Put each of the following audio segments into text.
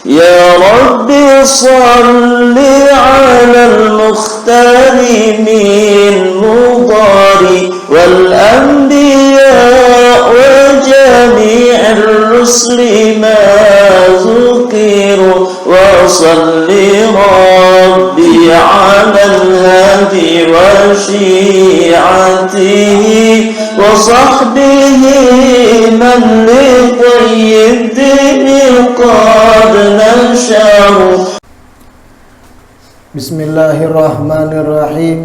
يا رب صل على المختار من مضار والأنبياء وجميع الرسل ما ذكروا وصل ربي على الهادي وشيعته وصحبه من لطيب الدين قد نشروا. بسم الله الرحمن الرحيم.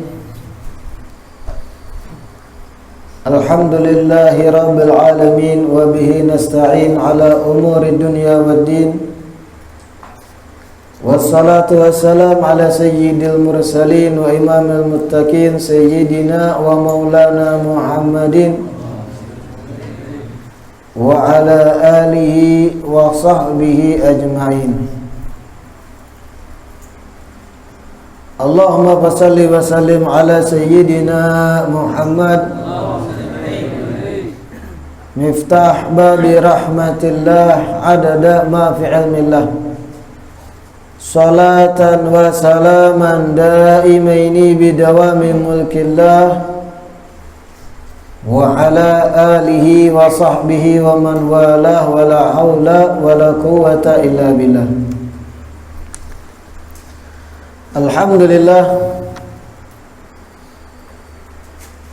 الحمد لله رب العالمين وبه نستعين على أمور الدنيا والدين والصلاة والسلام على سيد المرسلين وإمام المتقين سيدنا ومولانا محمد وعلى آله وصحبه أجمعين. اللهم صل وسلم على سيدنا محمد مفتاح باب رحمة الله عدد ما في علم الله صلاة وسلاما دائمين بدوام ملك الله وعلى آله وصحبه ومن والاه ولا حول ولا قوة إلا بالله. Alhamdulillah,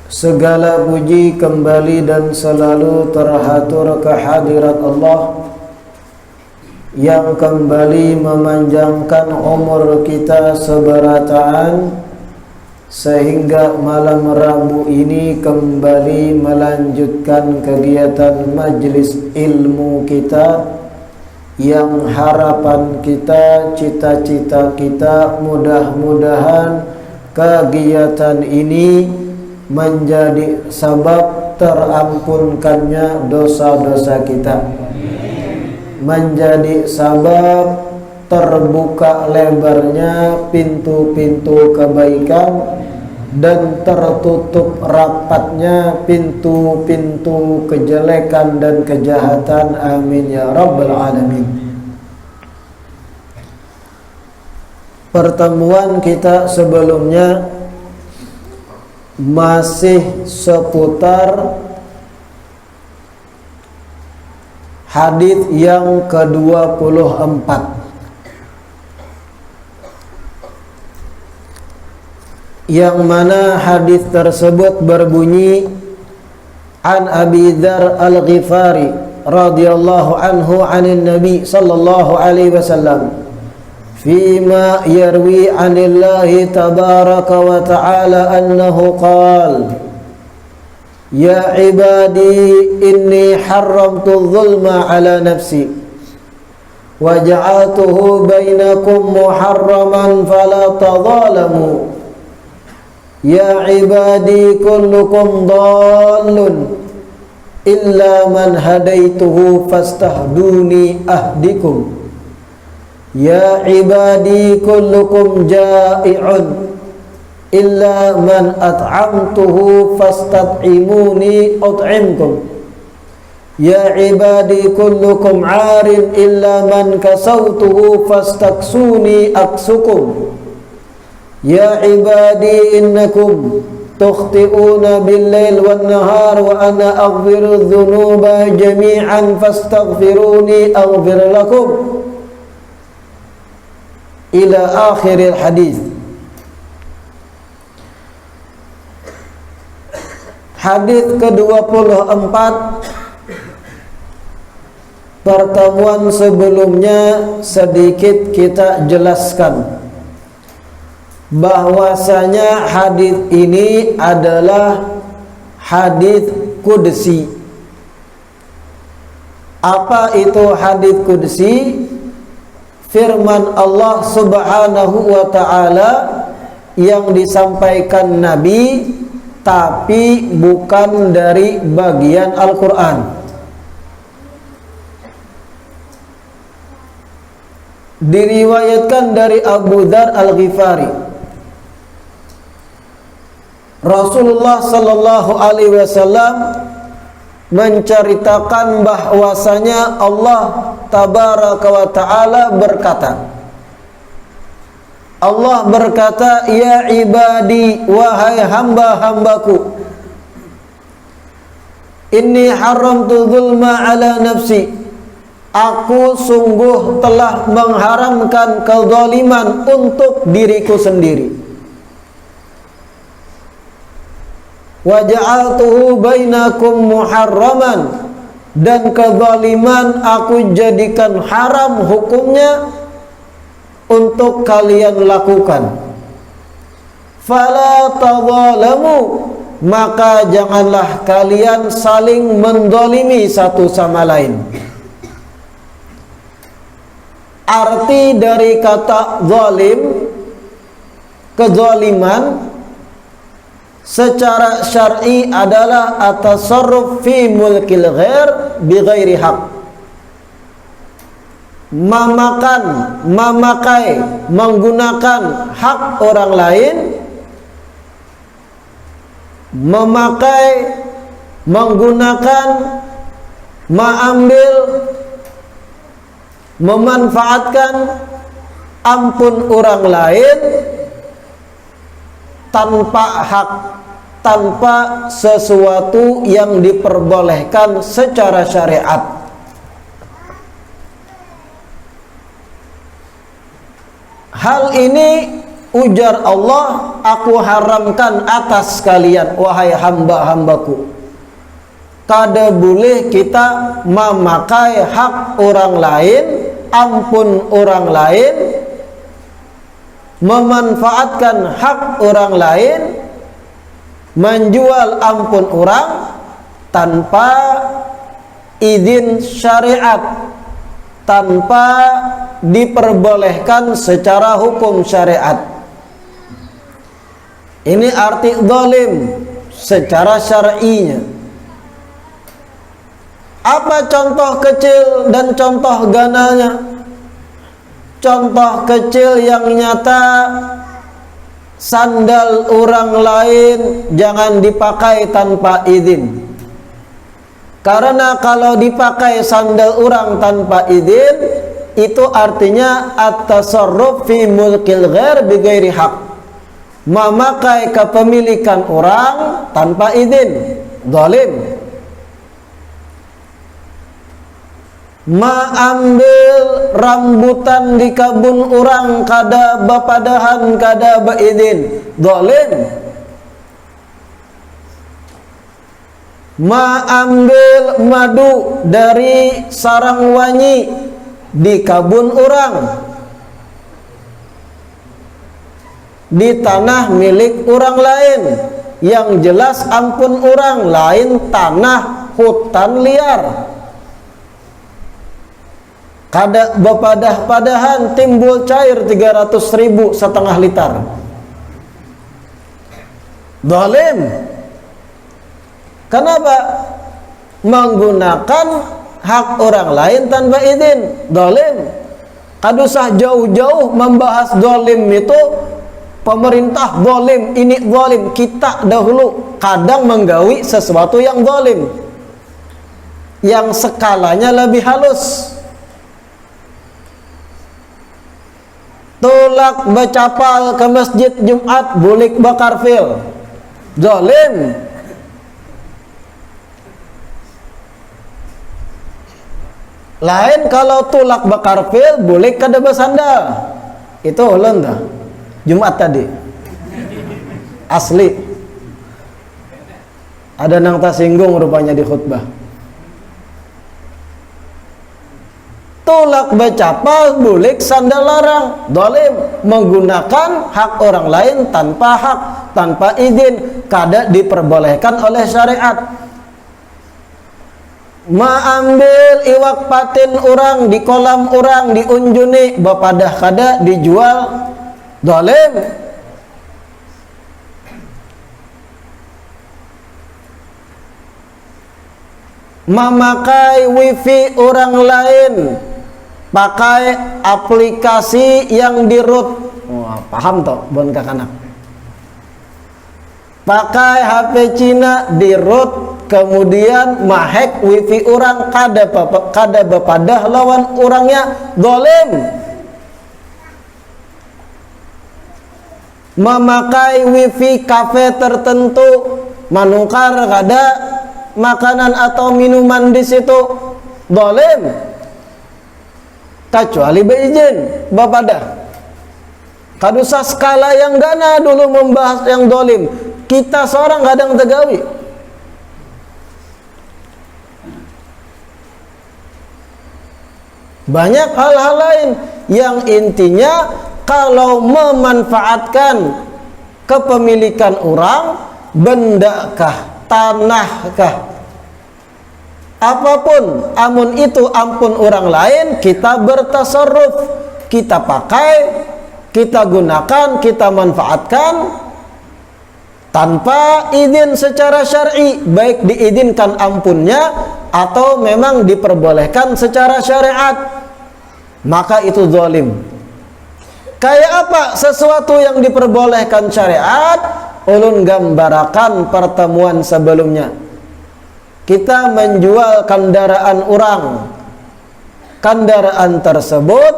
segala puji kembali dan selalu terhatur kehadirat Allah yang kembali memanjangkan umur kita seberataan sehingga malam Rabu ini kembali melanjutkan kegiatan majlis ilmu kita yang harapan kita, cita-cita kita mudah-mudahan kegiatan ini menjadi sebab terampunkannya dosa-dosa kita, menjadi sebab terbuka lebarnya pintu-pintu kebaikan dan tertutup rapatnya pintu-pintu kejelekan dan kejahatan. Amin ya rabbal alamin. Pertemuan kita sebelumnya masih seputar hadis yang ke-24, yang mana hadis tersebut berbunyi an Abi Dzar Al-Ghifari radhiyallahu anhu anin Nabi sallallahu alaihi wasallam fima yarwi anillahi tabaraka wa ta'ala annahu qala ya ibadi inni haramtu dhulma ala nafsi wa ja'altuhu bainakum muharraman fala tadhalamu. Ya ibadi kullukum dallun illa man hadaituhu fastahduni ahdikum. Ya ibadi kullukum ja'i'un illa man at'amtuhu fastat'imuni ut'imkum. Ya ibadi kullukum 'arin illa man kasawtuhu fastaksuni aksukum. Ya ibadi innakum tukhti'una bil-lail wan-nahar wa ana aghfiru dhunuba jami'an fastaghfiruni aghfir lakum ila akhiril hadis. Hadis ke-24 pertemuan sebelumnya sedikit kita jelaskan bahwasanya hadis ini adalah hadis qudsi. Apa itu hadis qudsi? Firman Allah Subhanahu wa ta'ala yang disampaikan Nabi tapi bukan dari bagian Al-Quran. Diriwayatkan dari Abu Dzar Al-Ghifari, Rasulullah sallallahu alaihi wasallam menceritakan bahwasanya Allah tabaraka wa ta'ala berkata, Allah berkata, ya ibadi, wahai hamba-hambaku, inni haramtu zulma ala nafsi, aku sungguh telah mengharamkan kezaliman untuk diriku sendiri. Wa ja'altuhu bainakum muharraman, dan kezaliman aku jadikan haram hukumnya untuk kalian lakukan. Fala tadzalamu, maka janganlah kalian saling mendolimi satu sama lain. Arti dari kata zalim, kezaliman, secara syar'i adalah at-tasarruf fi mulkil ghair bi ghairi haq. Memakai, menggunakan hak orang lain, menggunakan, mengambil, memanfaatkan ampun orang lain tanpa hak, tanpa sesuatu yang diperbolehkan secara syariat. Hal ini, ujar Allah, aku haramkan atas kalian, wahai hamba-hambaku. Kada boleh kita memakai hak orang lain, ampun orang lain, memanfaatkan hak orang lain, menjual ampun orang tanpa izin syariat, tanpa diperbolehkan secara hukum syariat. Ini arti zalim secara syar'inya. Apa contoh kecil dan contoh gananya? Contoh kecil yang nyata, sandal orang lain jangan dipakai tanpa izin. Karena kalau dipakai sandal orang tanpa izin, itu artinya at-tasarruf fi mulkil ghair bi ghairi haq, memakai kepemilikan orang tanpa izin, zalim. Mengambil rambutan di kebun orang kada bapadahan, kada beizin, zalim. Mengambil madu dari sarang wangi di kebun orang, di tanah milik orang lain, yang jelas ampun orang lain, tanah hutan liar, kada bepadah-padahan, timbul cair 300.000 setengah liter, zalim. Kenapa? Menggunakan hak orang lain tanpa izin, zalim. Kadusah jauh-jauh membahas zalim itu, pemerintah zalim, ini zalim. Kita dahulu kadang menggawi sesuatu yang zalim, yang skalanya lebih halus. Tolak bercapal ke masjid Jumat, bulik bakar fil, zalim. Lain kalau tulak bakar fil, boleh kada bersandal. Itu ulun dah Jumat tadi asli. Ada nang tersinggung rupanya di khutbah. Tulak becapal, boleh sandal larang, zalim. Menggunakan hak orang lain tanpa hak, tanpa izin, kada diperbolehkan oleh syariat. Mengambil iwak patin orang di kolam orang, diunjuni bapadah kada dijual, zalim. Memakai wifi orang lain, pakai aplikasi yang di root. Wah, paham toh bon kakanak. pakai HP Cina di root, kemudian mahek wifi orang kada bepadah lawan orangnya, zalim. Memakai wifi kafe tertentu, manukar kada makanan atau minuman di situ, zalim. Kecuali beizin bapadah. Kadusa skala yang dana dulu membahas yang zalim. Kita seorang kadang tegawi. Banyak hal-hal lain yang intinya kalau memanfaatkan kepemilikan orang, bendakah, tanahkah, apapun, amun itu ampun orang lain, kita bertasarruf, kita pakai, kita gunakan, kita manfaatkan tanpa izin secara syar'i, baik diizinkan ampunnya atau memang diperbolehkan secara syariat, maka itu zalim. Kayak apa sesuatu yang diperbolehkan syariat? Ulun gambarakan pertemuan sebelumnya. Kita menjual kendaraan orang. Kendaraan tersebut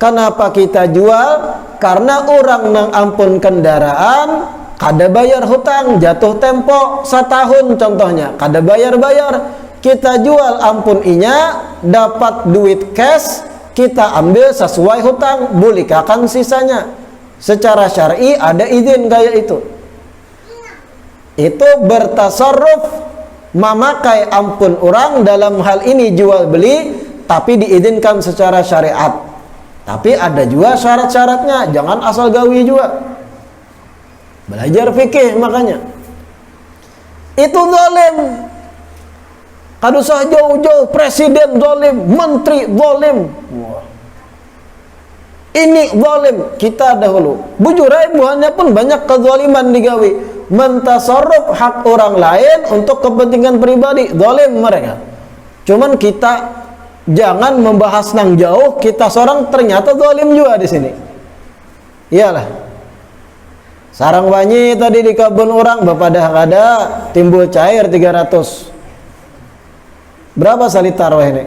kenapa kita jual? Karena orang nang ampun kendaraan kada bayar hutang, jatuh tempo setahun contohnya, kada bayar-bayar. Kita jual ampun inya, dapat duit cash, kita ambil sesuai hutang, bulikakan sisanya. Secara syar'i ada izin kayak itu. Itu bertasarruf, memakai ampun orang dalam hal ini jual beli, tapi diizinkan secara syariat. Tapi ada juga syarat-syaratnya, jangan asal gawi juga. Belajar fikih makanya. Itu zalim. Kadusah jauh-jauh presiden zalim, menteri zalim. Ini zalim. Kita dahulu bujur buahnya pun banyak kezaliman digawi, mentasarruf hak orang lain untuk kepentingan pribadi, zalim mereka. Cuman kita jangan membahas nang jauh, kita seorang ternyata zalim juga di sini. Iyalah. Sarang wanyi tadi di kebun orang bapak dah ada timbul cair 300. Berapa salitar wah ini?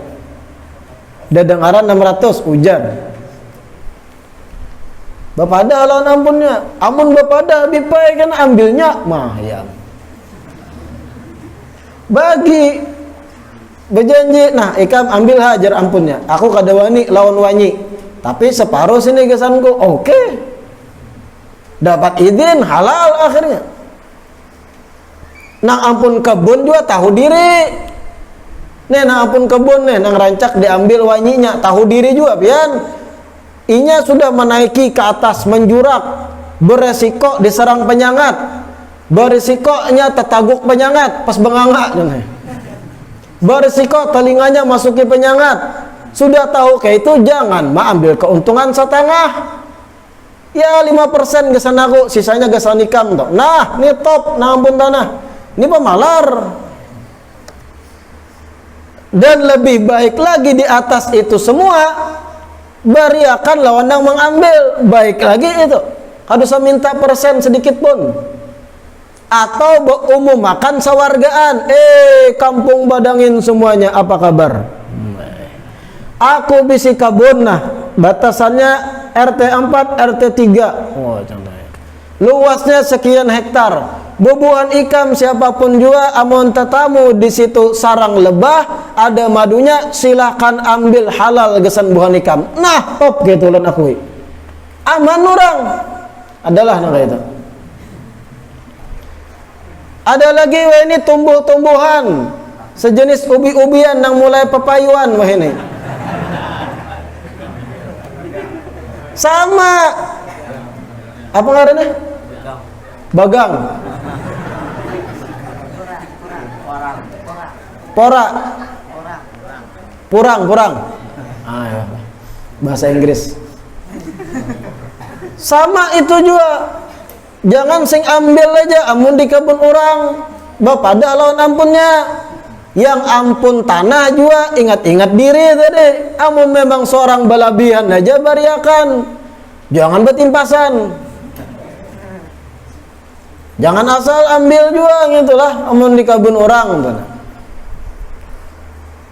Dadengaran 600 hujan. Bapak ada lawan ampunnya. Amun bapak ada bipai kan ambilnya mah ya. Bagi berjanji, nah ikam ambil hajar ampunnya. Aku kada wani lawan wanyi. Tapi separuh sini kesanku. Oke. Dapat izin halal akhirnya. Nah ampun kebun juga tahu diri. Nih nah ampun kebun nih nang rancak diambil wanyinya, tahu diri juga pian. Inya sudah menaiki ke atas menjurak, beresiko diserang penyangat, beresikonya tetaguk penyangat pas benganga, beresiko telinganya masuki penyangat. Sudah tahu kayak itu jangan ambil keuntungan setengah. Ya 5% gesan aku, sisanya gesan ikam toh. Nah, ini top, nah ampun tanah. Ini pemalar. Dan lebih baik lagi di atas itu semua, bariakan lawan yang mengambil. Baik lagi itu, harus minta persen sedikit pun. Atau umumakan sawargaan. Kampung Badangin semuanya, apa kabar? Aku bisi kabun, nah batasannya RT 4, RT 3. Oh, contohnya. Luasnya sekian hektar. Bubuhan ikam siapapun juga, amun tetamu di situ sarang lebah, ada madunya, silahkan ambil halal gesan buhan ikam. Nah, top gitu lan akui. Aman orang. Adalah nang itu. Ada lagi wah ini tumbuh-tumbuhan sejenis ubi-ubian nang mulai pepayuan wah ini. Sama. Apa ngarannya? Bagang. Pora. Purang. Ya. Bahasa Inggris. Sama itu juga. Jangan sing ambil aja amun di kebun orang. Bapak ada lawan ampunnya. Yang ampun tanah juga ingat-ingat diri tadi. Amun memang seorang balabihan aja bariakan. Jangan betimpasan. Jangan asal ambil juga gitulah amun di kebun orang tuh.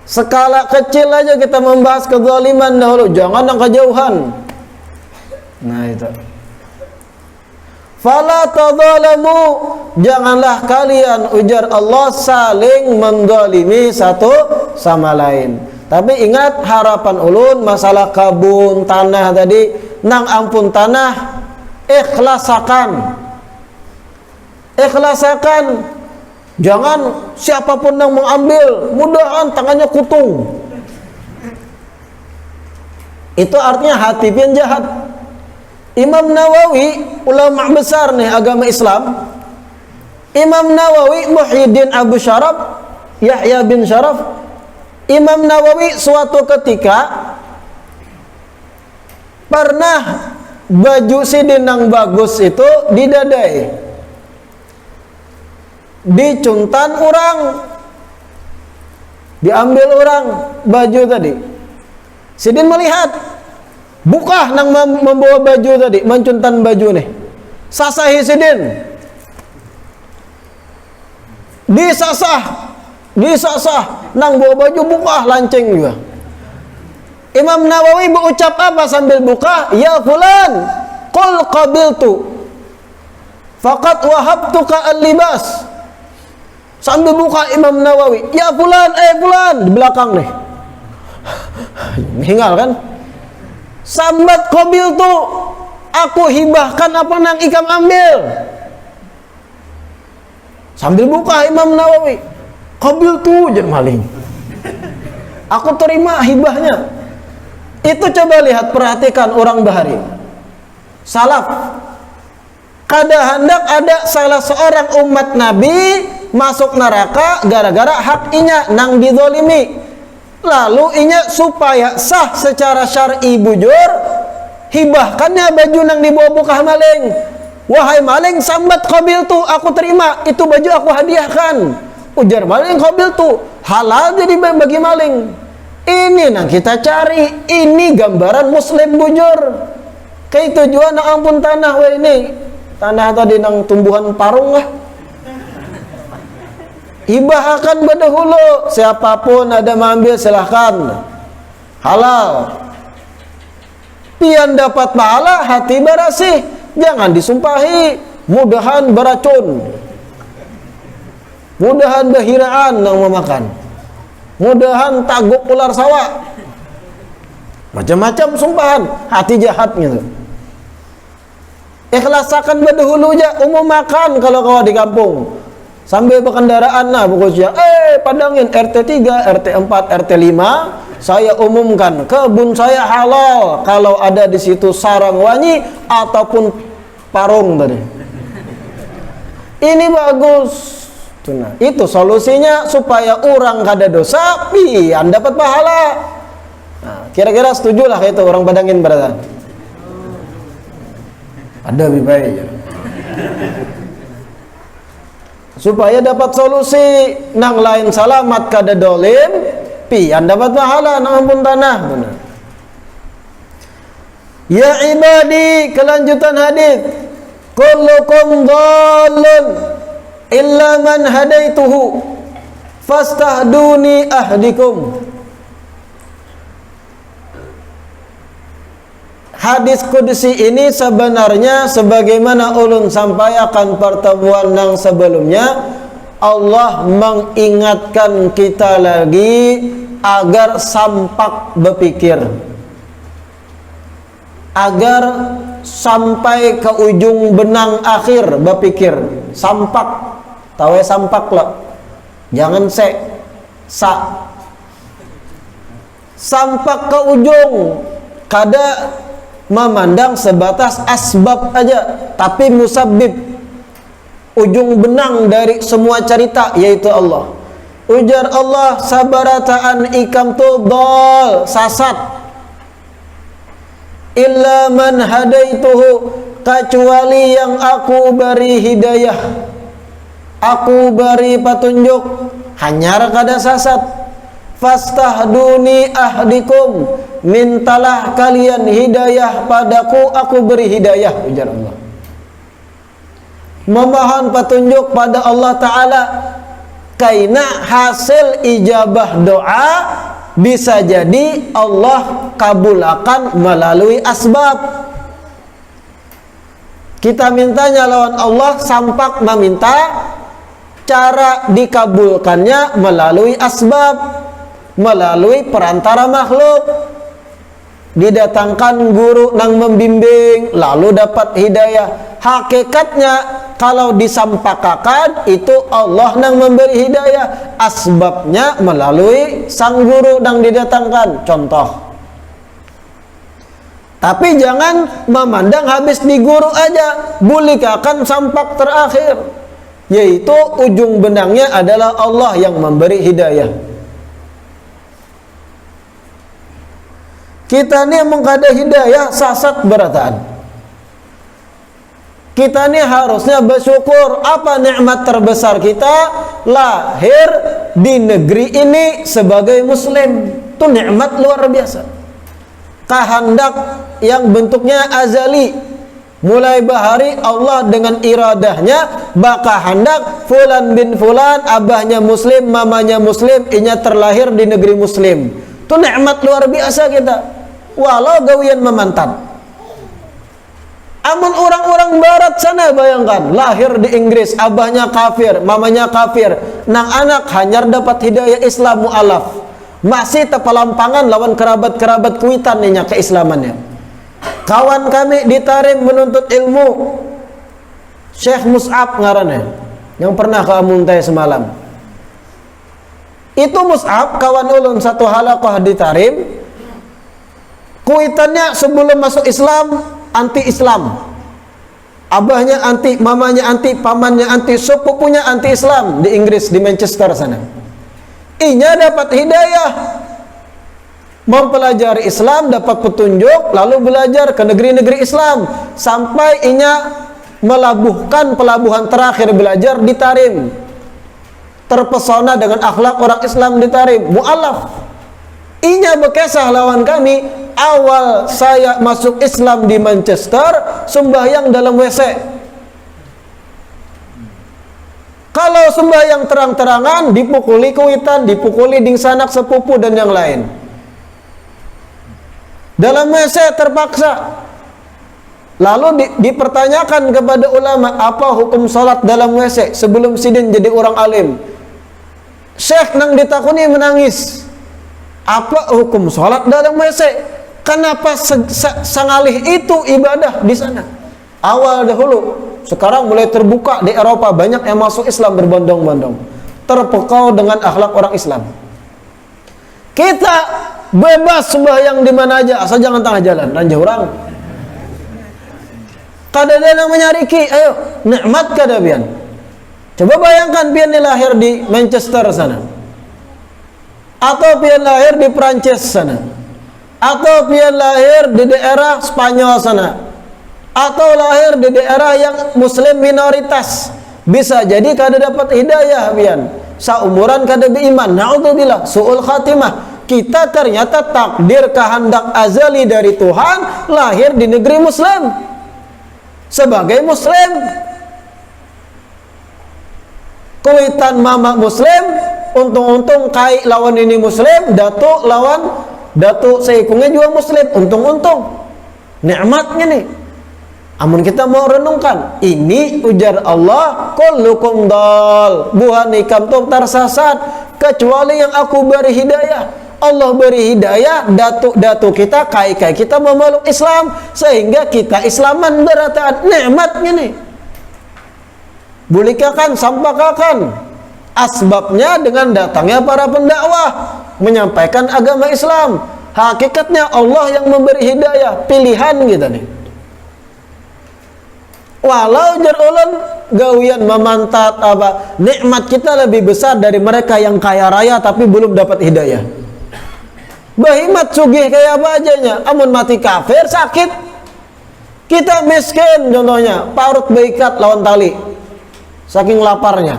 Skala kecil aja kita membahas kezaliman dahulu, jangan yang kejauhan. Nah itu. Fala tadzalamu, janganlah kalian, ujar Allah, saling menzalimi satu sama lain. Tapi ingat harapan ulun masalah kebun tanah tadi, nang ampun tanah ikhlasakan. Ikhlasakan. Jangan siapapun yang mengambil, mudahan tangannya kutung. Itu artinya hati pian jahat. Imam Nawawi, ulama besar nih agama Islam. Imam Nawawi, Muhyiddin Abu Syaraf, Yahya bin Syaraf. Imam Nawawi suatu ketika pernah baju sidin yang bagus itu didadai, dicuntan orang, diambil orang baju tadi. Sidin melihat, buka nang membawa baju tadi, mencuntan baju nih. Sasahi sidin, disasah nang bawa baju, buka lanceng juga. Imam Nawawi berucap apa sambil buka? Ya fulan, qul qabiltu faqad wahabtuka al-libas. Sambil buka Imam Nawawi, ya fulan, fulan, di belakang nih. Hingal kan? Sambat qabiltu, aku hibahkan apa nang ikam ambil. Sambil buka Imam Nawawi, qabiltu jadi maling. Aku terima hibahnya. Itu coba lihat, perhatikan orang bahari. Salaf. Kada hendak ada salah seorang umat Nabi masuk neraka gara-gara hak inya nang dizolimi. Lalu inya supaya sah secara syar'i bujur, hibahkannya baju nang dibawa buka maling. Wahai maling, sambat qabiltu, aku terima, itu baju aku hadiahkan. Ujar maling, qabiltu, halal jadi bagi maling. Ini nang kita cari, ini gambaran muslim bujur. Kayak tujuan nang ampun tanah weh ini. Tanah tadi nang tumbuhan parung lah. Hibah akan berdahulu, siapapun ada mengambil silahkan, halal. Pian dapat pahala, hati barasih, jangan disumpahi, mudahan beracun, mudahan bahiraan yang memakan, mudahan taguk ular sawah, macam-macam sumpahan, hati jahat gitu. Ikhlasakan berdahulu aja, umum makan kalau kau di kampung. Sambil berkendaraan nah pokoknya, padangin RT 3, RT 4, RT 5, saya umumkan kebun saya halal kalau ada di situ sarang wangi ataupun parung tadi. Ini bagus. Nah, itu solusinya supaya orang kada dosa, pian dapat pahala. Nah, kira-kira setuju lah itu orang padangin berada. Ada lebih baik ya. Supaya dapat solusi nang lain salamat kada dolim, pian dapat pahala nang ampun tanah. Benar. Ya ibadi, kelanjutan hadis, kullukum dhallun illa man hadaituhu fastahduni ahdikum. Hadis kudusi ini sebenarnya sebagaimana ulun sampaikan pertemuan yang sebelumnya, Allah mengingatkan kita lagi agar sampak berpikir, agar sampai ke ujung benang akhir berpikir. Sampak, tahu sampak lah, jangan sa. Sampak ke ujung, kada memandang sebatas asbab aja, tapi musabbib, ujung benang dari semua cerita, yaitu Allah. Ujar Allah, sabarataan ikam tu dol, sasat. Illa man hadaituhu, kecuali yang aku beri hidayah, aku beri petunjuk, hanyar kada sasat. Fastahduni ahdikum, mintalah kalian hidayah padaku, aku beri hidayah, ujar Allah. memohon petunjuk pada Allah Ta'ala, karena hasil ijabah doa bisa jadi Allah kabulkan melalui asbab. Kita mintanya lawan Allah, sampak meminta, cara dikabulkannya melalui asbab, melalui perantara makhluk. Didatangkan guru nang membimbing, lalu dapat hidayah. Hakikatnya kalau disampakakan itu Allah nang memberi hidayah, asbabnya melalui sang guru nang didatangkan. Contoh, tapi jangan memandang habis di guru aja, bulikakan sampak terakhir, yaitu ujung benangnya adalah Allah yang memberi hidayah. Kita ni mengkada hidayah sasat berataan. Kita ni harusnya bersyukur. Apa nikmat terbesar kita? Lahir di negeri ini sebagai muslim. Itu nikmat luar biasa. Kehendak yang bentuknya azali. Mulai bahari Allah dengan iradahnya baka hendak fulan bin fulan, abahnya muslim, mamanya muslim, inya terlahir di negeri muslim. Itu nikmat luar biasa kita. Walau gawian memantat. Amun orang-orang barat sana bayangkan, lahir di Inggris, abahnya kafir, mamanya kafir, nang anak hanyar dapat hidayah Islam mu'alaf, masih tepalampangan lawan kerabat-kerabat kuitan ninya keislamannya. Kawan kami di Tarim menuntut ilmu, Syekh Mus'ab ngarannya, yang pernah ke Amuntai semalam. Itu Mus'ab kawan ulun satu halaqah di Tarim. Kuitannya sebelum masuk Islam anti-Islam, abahnya anti, mamanya anti, pamannya anti, sepupunya anti-Islam di Inggris, di Manchester sana. Inya dapat hidayah, mempelajari Islam, dapat petunjuk, lalu belajar ke negeri-negeri Islam, sampai inya melabuhkan pelabuhan terakhir belajar di Tarim. Terpesona dengan akhlak orang Islam di Tarim, mu'alaf. Inya bekesah lawan kami, awal saya masuk Islam di Manchester, sembahyang dalam WC. Kalau sembahyang terang-terangan, dipukuli kuitan, dipukuli ding sanak sepupu dan yang lain. Dalam WC terpaksa. Lalu dipertanyakan kepada ulama, apa hukum salat dalam WC sebelum sidin jadi orang alim? Syekh nang ditakuni menangis. Apa hukum salat dalam WC? Kenapa sangalih itu ibadah di sana? Awal dahulu. Sekarang mulai terbuka di Eropa, banyak yang masuk Islam berbondong-bondong, terpukau dengan akhlak orang Islam. Kita bebas sembahyang di mana aja, asal jangan tengah jalan, ranja orang. Kada ada yang menyariki, ayo, nikmat kada pian. Coba bayangkan pian lahir di Manchester sana, atau pian lahir di Prancis sana, atau pian lahir di daerah Spanyol sana, atau lahir di daerah yang muslim minoritas. Bisa jadi kada dapat hidayah pian, saumuran kada beriman, naudzubillah, su'ul khatimah. Kita ternyata takdir kehendak azali dari Tuhan lahir di negeri muslim sebagai muslim. Kuitan mama muslim, untung-untung kai lawan ini muslim, datuk lawan datuk seikungnya juga muslim, untung-untung nikmatnya nih. Amun kita mau renungkan, ini ujar Allah, kullukum dal, buhan ikam tuh tersesat kecuali yang aku beri hidayah. Allah beri hidayah, datuk-datuk kita, kai-kai kita memeluk Islam, sehingga kita Islaman berataan, nikmatnya nih. Bulikakan, sampakakan asbabnya dengan datangnya para pendakwah menyampaikan agama Islam. Hakikatnya Allah yang memberi hidayah, pilihan kita nih. Walau jerulun gawian memantat apa, nikmat kita lebih besar dari mereka yang kaya raya tapi belum dapat hidayah. Bahimat sugih kayak apa ajanya, amun mati kafir sakit. Kita miskin contohnya, parut beikat lawan tali saking laparnya.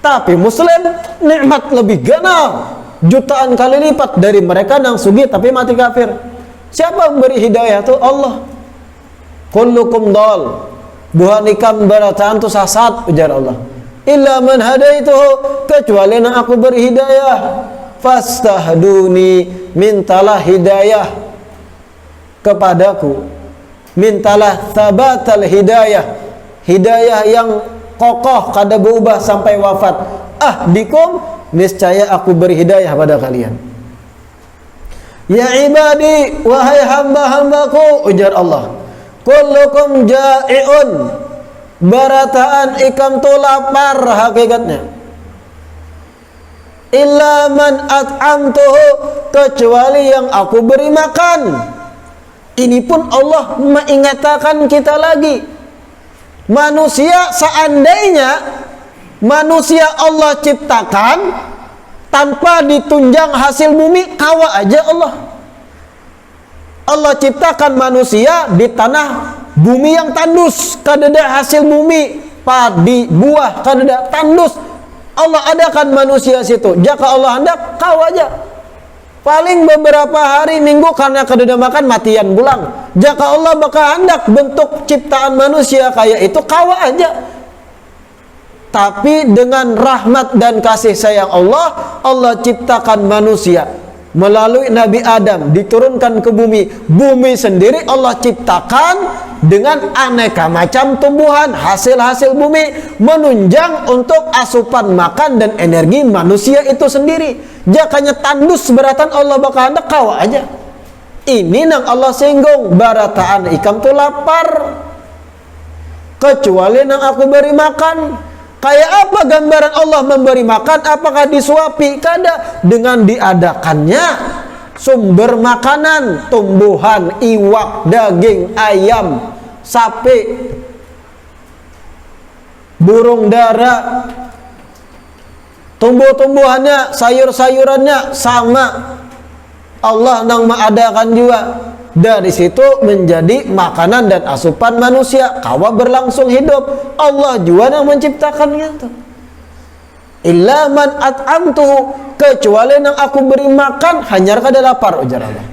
Tapi muslim nikmat lebih ganal, jutaan kali lipat dari mereka yang sugih tapi mati kafir. Siapa memberi hidayah itu? Allah. Kullukum dal, buhan ikam barataan tu sasat, ujar Allah. Illa man hadaituhu, kecuali yang aku beri hidayah. Fastahduni, mintalah hidayah kepadaku. Mintalah thabatal hidayah, hidayah yang kokoh kada berubah sampai wafat. Ahdikum, niscaya aku beri hidayah pada kalian. Ya ibadi, wahai hamba-hambaku, ujar Allah, kullukum ja'iun, barataan ikam tu lapar hakikatnya. Illa man at'amtuhu, kecuali yang aku beri makan. Ini pun Allah mengingatkan kita lagi. Manusia, seandainya manusia Allah ciptakan tanpa ditunjang hasil bumi, kawa aja Allah. Allah ciptakan manusia di tanah bumi yang tandus, kadada hasil bumi, padi, buah, kadada tandus. Allah adakan manusia situ. Jika Allah hendak, kawa aja. Paling beberapa hari, minggu, karena kadada makan, matian bulang. Jika Allah bakal hendak bentuk ciptaan manusia kayak itu, kawa aja. Tapi dengan rahmat dan kasih sayang Allah, Allah ciptakan manusia melalui Nabi Adam, diturunkan ke bumi. Bumi sendiri Allah ciptakan dengan aneka macam tumbuhan, hasil-hasil bumi, menunjang untuk asupan makan dan energi manusia itu sendiri. Jakanya tandus beratan Allah bakal hendak, kawa aja. Ini nang Allah singgung, barataan ikam tu lapar, kecuali nang aku beri makan. Kayak apa gambaran Allah memberi makan? Apakah disuapi? Kada. Dengan diadakannya sumber makanan, tumbuhan, iwak, daging, ayam, sapi, burung dara, tumbuh-tumbuhannya, sayur-sayurannya sama. Allah nang mengadakan juga. Dari situ menjadi makanan dan asupan manusia, kawa berlangsung hidup. Allah juga yang menciptakannya itu. Illa man at'amtuhu, kecuali yang aku beri makan, hanya kada lapar, ujar Allah.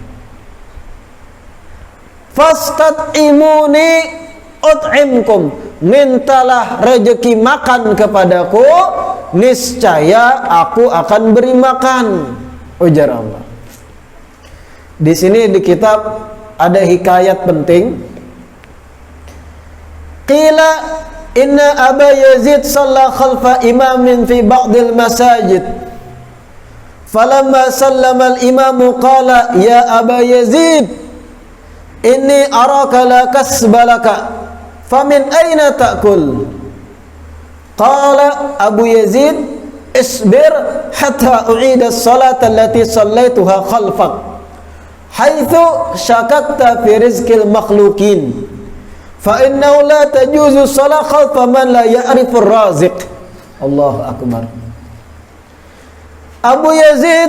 Fastat'imuni ut'imkum, mintalah rezeki makan kepadaku, niscaya aku akan beri makan, ujar Allah. Di sini di kitab ada hikayat penting. Qila inna Aba Yazid shalla khalfa imamin fi ba'dil masajid. Falamma sallama al-imamu qala ya Aba Yazid, inni araka la kasbalaka, famin aina ta'kul? Qala Abu Yazid, isbir hatta u'ida as-salata allati sallaituha khalfak, haitsu syakakta fi rizqil makhluqin, fa innahu la tajuzu shalah khalfa man la ya'rifu ar-raziq. Allahu akbar. Abu Yazid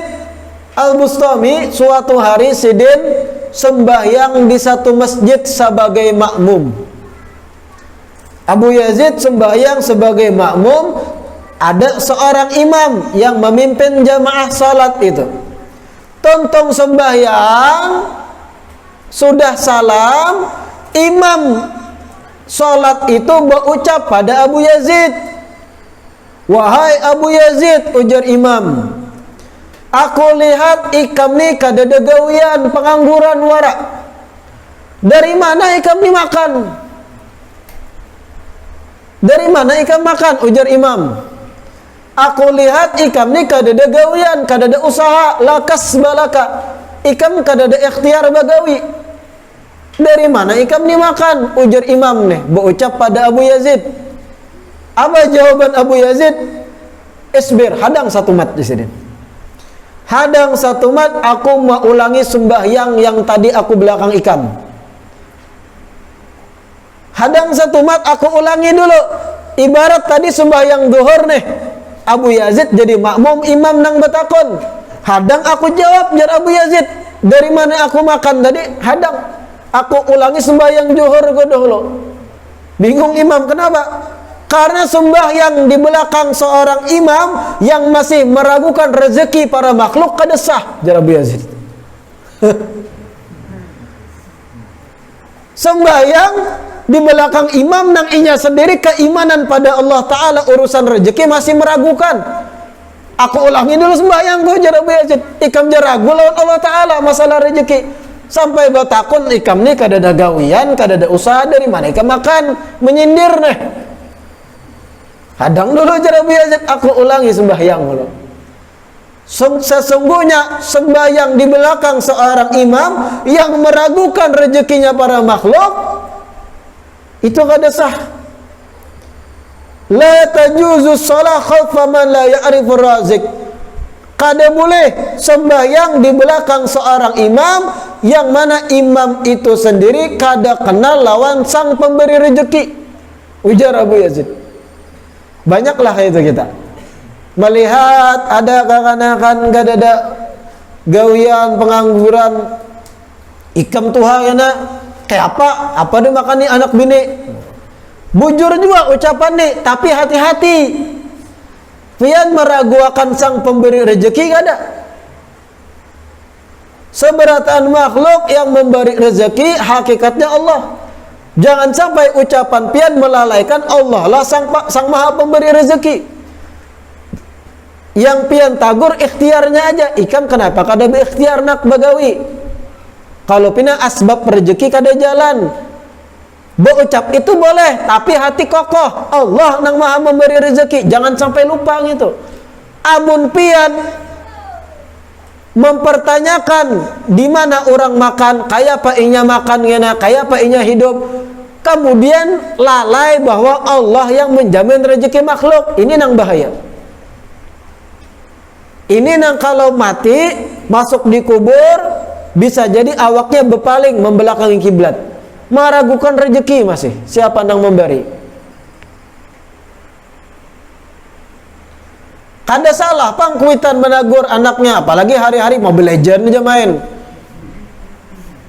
Al-Bustami suatu hari sidin sembahyang di satu masjid sebagai makmum. Abu Yazid sembahyang sebagai makmum, ada seorang imam yang memimpin jamaah salat itu. Tontong sembahyang, sudah salam, imam solat itu berucap pada Abu Yazid, wahai Abu Yazid, ujar imam, aku lihat ikam ni kadada gawian pengangguran warak. Dari mana ikam ni makan? Dari mana ikam makan? Ujar imam, aku lihat ikam ni kadada gawian, kadada usaha, lakas balaka, ikam kadada ikhtiar bagawi. Dari mana ikam ni makan? Ujar imam nih, berucap pada Abu Yazid. Apa jawaban Abu Yazid? Isbir, hadang satu mat di sini. Hadang satu mat, aku mau ulangi sembahyang yang tadi aku belakang ikam. Hadang satu mat, aku ulangi dulu. Ibarat tadi sembahyang duhur nih, Abu Yazid jadi makmum, imam nang batakon. Hadang aku jawab, jar Abu Yazid, dari mana aku makan tadi? Hadang aku ulangi sembahyang zuhur ke dahulu. Bingung imam, kenapa? Karena sembahyang di belakang seorang imam yang masih meragukan rezeki para makhluk kada sah, jar Abu Yazid. Sembahyang di belakang imam nang inya sendiri keimanan pada Allah Ta'ala urusan rezeki masih meragukan. Aku ulangi dulu sembahyangku jara Abu Yazid, ikam jaragu lawan Allah Ta'ala masalah rezeki. Sampai batakun ikam ni kadada gawian, kadada usaha, dari mana ikam makan, menyindir nih. Hadang dulu jara Abu Yazid, aku ulangi sembahyang dulu. Sesungguhnya sembahyang di belakang seorang imam yang meragukan rezekinya para makhluk itu kada sah. La tajuzu shalah khalfa man la ya'rifu razik. Kada boleh sembahyang di belakang seorang imam yang mana imam itu sendiri kada kenal lawan sang pemberi rezeki. Ujar Abu Yazid. Banyaklah itu kita melihat ada kekanakan kadada gawian pengangguran ikam tuha yana kayak apa dia makan nih anak bini. Bujur juga ucapan nih, tapi hati-hati pian meragukan sang pemberi rezeki kada. Seberatan makhluk yang memberi rezeki hakikatnya Allah. Jangan sampai ucapan pian melalaikan Allah lah sang maha pemberi rezeki. Yang pian tagur ikhtiarnya aja. Ikam kenapa kada berikhtiar nak bagawi? Kalau pina asbab rezeki kada jalan, berucap itu boleh, tapi hati kokoh. Allah nang maha memberi rezeki. Jangan sampai lupa gitu. Amun pian mempertanyakan di mana orang makan, kaya apa inya makan ngena, kaya apa inya hidup, kemudian lalai bahwa Allah yang menjamin rezeki makhluk. Ini nang bahaya. Ini nang kalau mati masuk di kubur bisa jadi awaknya berpaling membelakangi kiblat, meragukan rezeki masih siapa nang memberi. Kada salah pangkuitan menagur anaknya, apalagi hari-hari Mobile Legend aja main.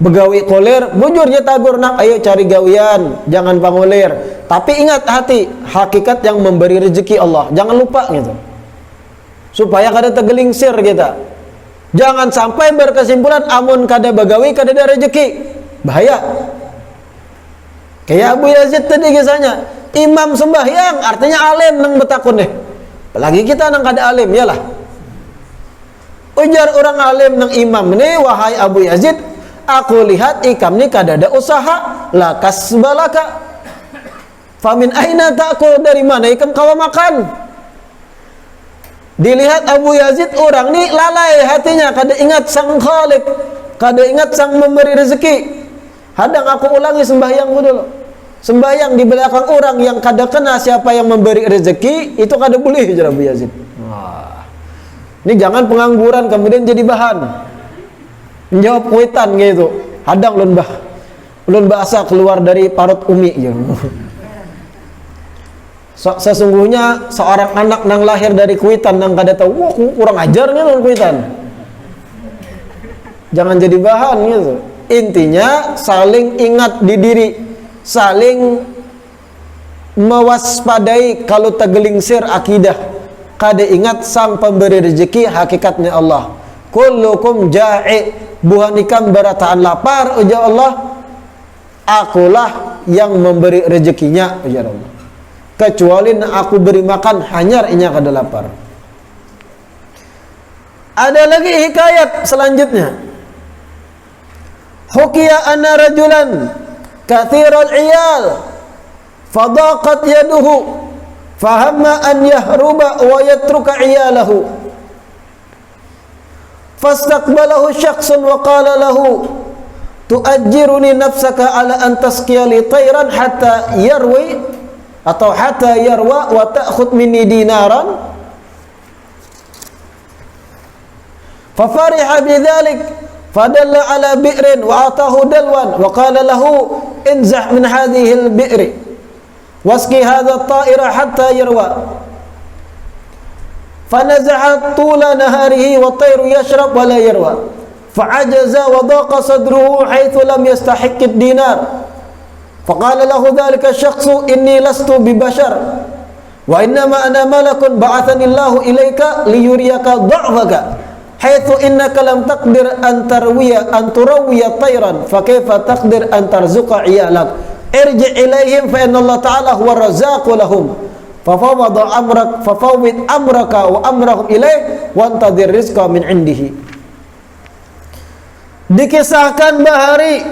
Begawi koler, bujurnya tagur nak, ayo cari gawian, jangan pangulir. Tapi ingat hati, hakikat yang memberi rezeki Allah, jangan lupa gitu. Supaya kada tegelingsir kita. Jangan sampai berkesimpulan amun kada bagawi kada ada rezeki. Bahaya. Kayak Abu Yazid tadi kisahnya, imam sembahyang artinya alim nang betakun deh. Apalagi kita nang kada alim, yalah. Ujar orang alim nang imam ni, wahai Abu Yazid, aku lihat ikam ni kada ada usaha, la kasbalaka. Famin aina ta'kul, dari mana ikam kawa makan? Dilihat Abu Yazid orang ni lalai hatinya, kada ingat sang Khalik, kada ingat sang memberi rezeki. Hadang aku ulangi sembahyangku dulu. Sembahyang di belakang orang yang kada kena siapa yang memberi rezeki, itu kada boleh, ujar Abu Yazid. Wah. Ini jangan pengangguran kemudian jadi bahan menjawab kuitan gitu. Hadang ulun bahasa keluar dari parut umi gitu. Sesungguhnya seorang anak nang lahir dari kuitan nang kada tahu, wah kurang ajar nih nang kuitan. Jangan jadi bahan gitu. Intinya saling ingat di diri, saling mewaspadai kalau tegelingsir akidah. Kada ingat sang pemberi rezeki hakikatnya Allah. Kullukum ja'i, buhanikam barataan lapar, ujar Allah. Akulah yang memberi rezekinya, ujar Allah. Kecuali aku beri makan hanyar inya kada lapar. Ada lagi hikayat selanjutnya. Hukiya anna rajulan kathirul iyal fadaqat yaduhu fahamma an yahruba wa yatruka iyalahu fastaqbalahu syakhsun wa qala lahu tuajjiruni nafsaka ala an tasqiya li tayran hatta yarwi atau hatta yarwa wa ta'khud minni dinaran. Fa fariha bidzalik fadalla ala bi'rin wa atahu dalwan wa qala lahu inzah min hadhihi al-bi'ri wasqi hadha at-ta'ira hatta yarwa. Fanazaha tula naharihi wa at-tayru yashrab wa la yarwa. Fa'ajaza wa daqa sadruhu haythu lam yastahiq ad-dinar. Faqala lahu dhalika syakhsu inni lastu bibashar wa innama ana malakun ba'athani Allahu ilaika liyuriyaka dha'faka haitsu innaka lam taqdir an turawiya tayran fa kaifa taqdir an tarzuqa iyalak. irji ilaihim fa inna Allah ta'ala huwa razzaqu lahum fafawwid amraka wa amrahum ilaih wa antadhir rizqa min indihi. Dikisahkan bahari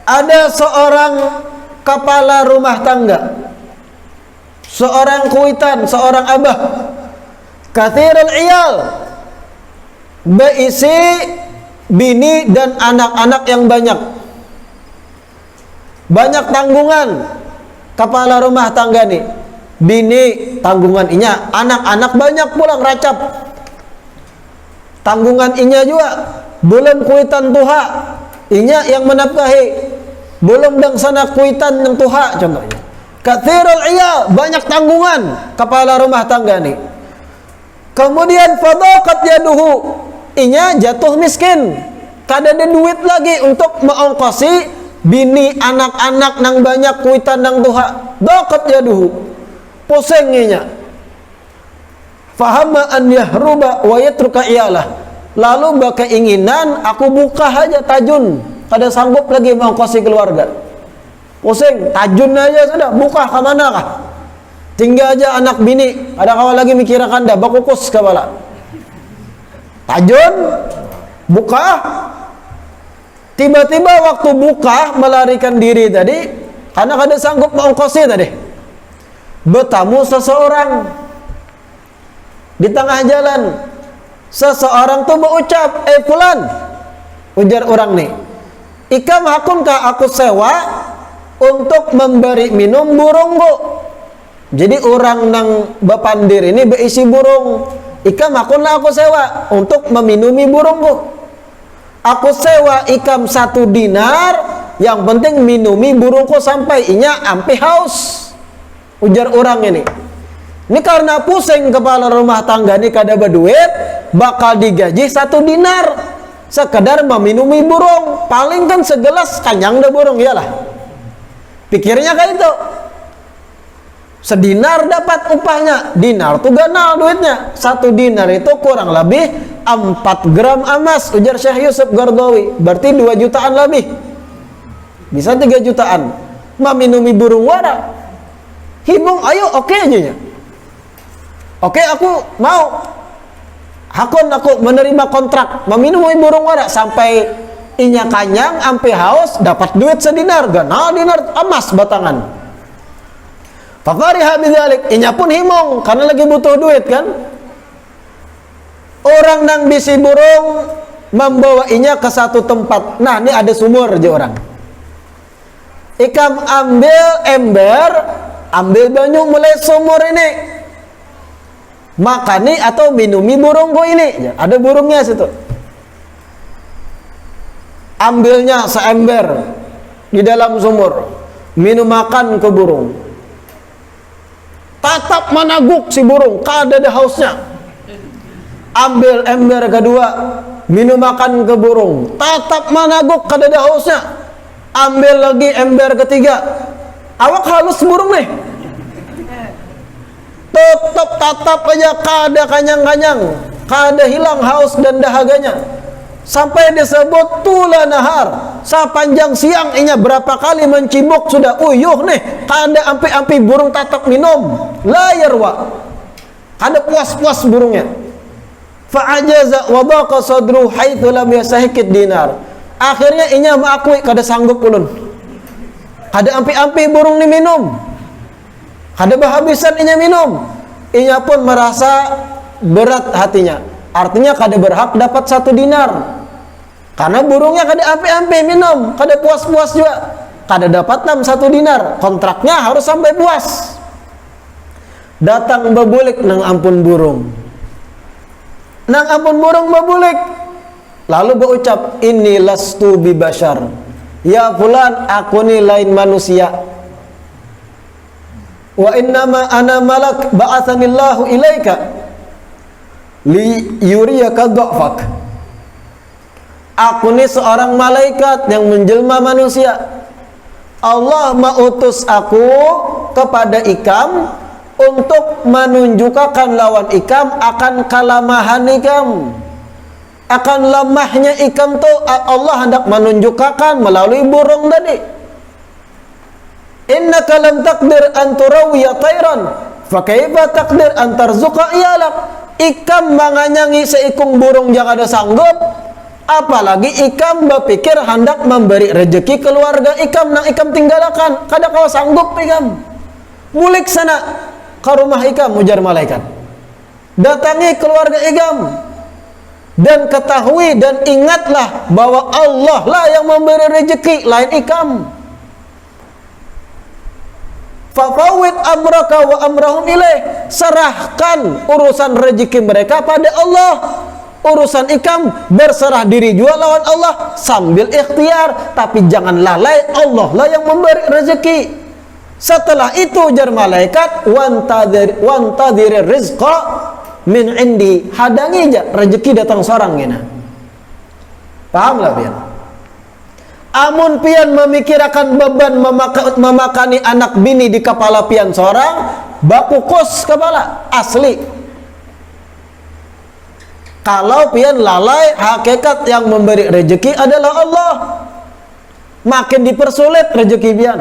ada seorang kepala rumah tangga, seorang kuitan, seorang abah, kathirul iyal, berisi bini dan anak-anak yang banyak, banyak tanggungan. Kepala rumah tangga nih, bini tanggungan inya, anak-anak banyak pulang racap, tanggungan inya juga, belum kuitan tuha, inya yang menafkahi, belum dang sana kuitan yang tuha contohnya. Kathirul iyal, banyak tanggungan kepala rumah tangga nih. Kemudian fadaqat yaduhu, inya jatuh miskin, kada ada duit lagi untuk mengongkosi bini anak-anak nang banyak kuitan nang tuha. Daqat yaduhu, pusing inya. Fahamma an yahruba wa yatruka iyalah, lalu berkeinginan aku buka aja tajun, kada sanggup lagi mengongkosi keluarga. Pusing, tajun aja sudah, buka ke mana kah? Tinggal aja anak bini, ada kawan lagi mikirkan dah, bakukus kepala. Tajun, buka. Tiba-tiba waktu buka, melarikan diri tadi, karena kada sanggup mengongkosi tadi, bertamu seseorang di tengah jalan. Seseorang tuh berucap, fulan, ujar orang nih, ikam hakunkah aku sewa untuk memberi minum burungku? Jadi orang nang bapandir ini berisi burung, ikam hakunlah aku sewa untuk meminumi burungku. Aku sewa ikam 1 dinar, yang penting minumi burungku sampai inya ampe haus, ujar orang ini. Ini karena pusing kepala rumah tangga ini kada berduit, bakal digaji 1 dinar sekedar meminumi burung, paling kan segelas kanyang dah burung, iyalah pikirnya kayak itu. Sedinar dapat upahnya, dinar tuh ganal duitnya. 1 dinar itu kurang lebih 4 gram emas, ujar Syekh Yusuf Qaradawi, berarti 2 jutaan lebih, bisa 3 jutaan. Meminumi burung wara, hibung, ayo oke aja ya. Oke, aku mau, aku menerima kontrak meminumi burung wara sampai inya kanyang ampe haus, dapat duit sedinar, ganal dinar emas batangan. Fafariha bidzalik, inya pun himong karena lagi butuh duit kan. Orang nang bisi burung membawa inya ke satu tempat. Nah, ini ada sumur aja orang. Ikam ambil ember, ambil banyu mulai sumur ini, makani atau minumi burungku ini. Ada burungnya situ. Ambilnya seember di dalam sumur, minum makan ke burung. Tatap menaguk si burung, kada ada hausnya. Ambil ember kedua, minum makan ke burung, tatap menaguk, kada ada hausnya. Ambil lagi ember ketiga, awak halus burung nih, tetap tatap aja, kada kanyang-kanyang, kada hilang haus dan dahaganya. Sampai disebut tula nahar, sepanjang siang inya berapa kali mencibuk sudah uyuh nih, kada ampi-ampi burung tatap minum, layar wa, kada puas-puas burungnya. Fa'ajaza wa baqa sadru haitsu lam yasahikid dinar. Akhirnya inya mengakui kada sanggup ulun, kada ampi-ampi burung ni minum, kada berhabisan inya minum. Inya pun merasa berat hatinya, artinya kada berhak dapat 1 dinar karena burungnya kada ampe-ampe minum, kada puas-puas juga, kada dapat 1 dinar, kontraknya harus sampai puas. Datang bebulik nang ampun burung, nang ampun burung bebulik, lalu berucap, inni lastu bi bashar, ya fulan, aku ni lain manusia, wa innama ana malak ba'athanillahu ilaika li yuriyaka dha'fak. Aku ni seorang malaikat yang menjelma manusia. Allah mengutus aku kepada ikam untuk menunjukkan lawan ikam akan kelemahan ikam, akan lemahnya ikam tuh Allah hendak menunjukkan melalui burung tadi. innaka lam taqdir an turawiya tayran fa kaifa taqdir an tarzuqa iyalak. Ikam manganyangi seikung burung jangan ada sanggup, apalagi ikam berpikir hendak memberi rezeki keluarga ikam nang ikam tinggalkan, kada kau sanggup ikam. Mulik sana ke rumah ikam, ujar malaikat. Datangi keluarga ikam dan ketahui dan ingatlah bahwa Allah lah yang memberi rezeki, lain ikam. Fafawid amraka wa amrahum ilaih, serahkan urusan rezeki mereka pada Allah. Urusan ikam berserah diri juga lawan Allah sambil ikhtiar, tapi jangan lalai, Allah lah yang memberi rezeki. Setelah itu jar malaikat, wantadhir rizqa min indi, hadangi aja rezeki datang seorang gina. Paham lah pian? Amun pian memikirkan beban memakani anak bini di kepala pian seorang, baku kos kepala asli. Kalau pian lalai, hakikat yang memberi rezeki adalah Allah. Makin dipersulit rezeki pian.